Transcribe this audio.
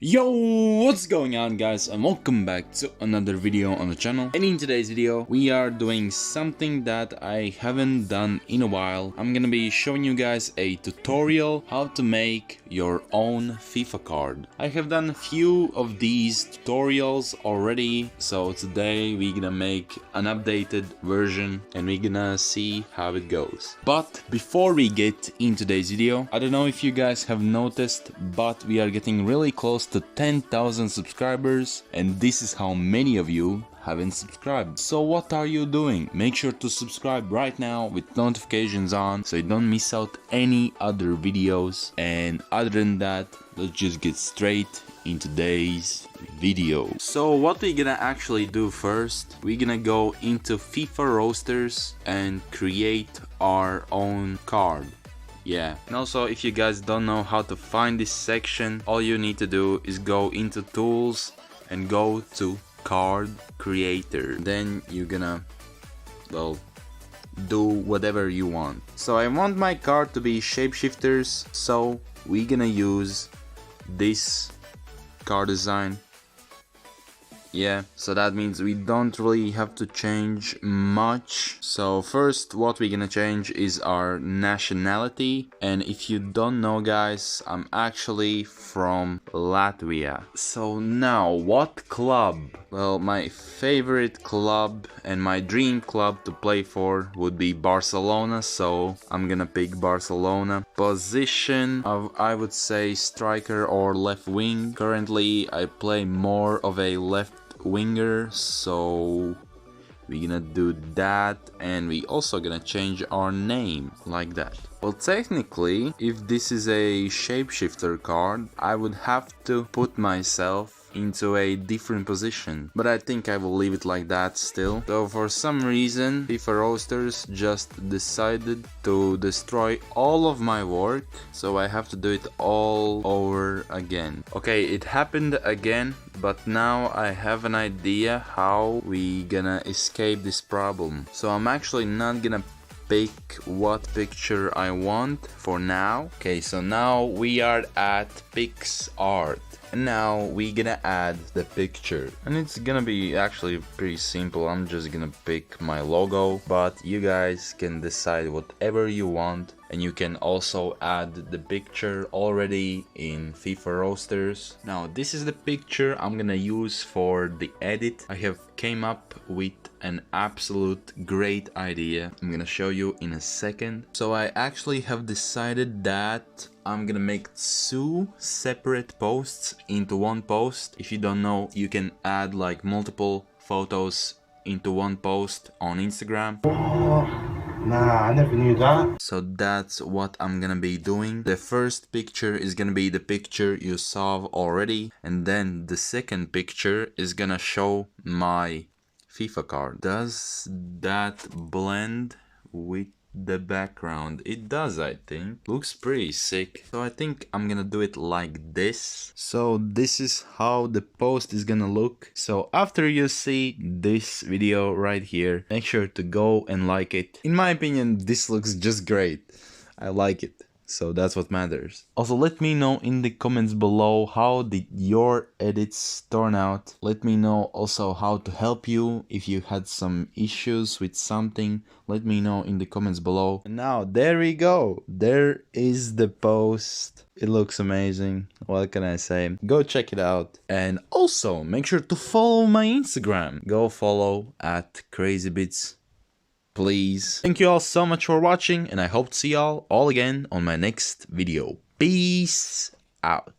Yo, what's going on guys, and welcome back to another video on the channel. And in today's video we are doing something that I haven't done in a while. I'm gonna be showing you guys a tutorial how to make your own FIFA card. I have done a few of these tutorials already, so today we're gonna make an updated version and we're gonna see how it goes. But before we get in today's video, I don't know if you guys have noticed, but we are getting really close to 10,000 subscribers, and this is how many of you haven't subscribed. So what are you doing? Make sure to subscribe right now with notifications on so you don't miss out any other videos. And other than that, let's just get straight in today's video. So what we're gonna actually do first, we're gonna go into FIFA rosters and create our own card. Yeah, and also if you guys don't know how to find this section, all you need to do is go into tools and go to card creator. Then you're gonna, well, do whatever you want. So I want my card to be shapeshifters, so we're gonna use this card design. Yeah, so that means we don't really have to change much. So first what we're gonna change is our nationality, and if you don't know guys, I'm actually from Latvia. So now what club? Well, my favorite club and my dream club to play for would be Barcelona, so I'm gonna pick Barcelona. Position of, I would say, striker or left wing. Currently I play more of a left winger, so we're gonna do that, and we also gonna change our name like that. Well, technically, if this is a shapeshifter card, I would have to put myself into a different position, but I think I will leave it like that still. So for some reason FIFA rosters just decided to destroy all of my work, so I have to do it all over again. Okay, it happened again, but now I have an idea how we gonna escape this problem. So I'm actually not gonna pick what picture I want for now. Okay, so now we are at Pix Art. And now we're gonna add the picture, and it's gonna be actually pretty simple. I'm just gonna pick my logo, but you guys can decide whatever you want, and you can also add the picture already in FIFA rosters. Now this is the picture I'm gonna use for the edit. I have came up with an absolute great idea. I'm gonna show you in a second. So I actually have decided that I'm gonna make two separate posts into one post. If you don't know, you can add like multiple photos into one post on Instagram. Oh, nah, I never knew that. So that's what I'm gonna be doing. The first picture is gonna be the picture you saw already, and then the second picture is gonna show my FIFA card. Does that blend with the background? It does, I think. Looks pretty sick. So I think I'm gonna do it like this. So this is how the post is gonna look. So after you see this video right here, make sure to go and like it. In my opinion, this looks just great. I like it. So that's what matters. Also, let me know in the comments below how did your edits turn out. Let me know also how to help you if you had some issues with something. Let me know in the comments below. And now there we go. There is the post. It looks amazing. What can I say? Go check it out. And also make sure to follow my Instagram. Go follow at Crazybits. Please. Thank you all so much for watching, and I hope to see y'all all again on my next video. Peace out.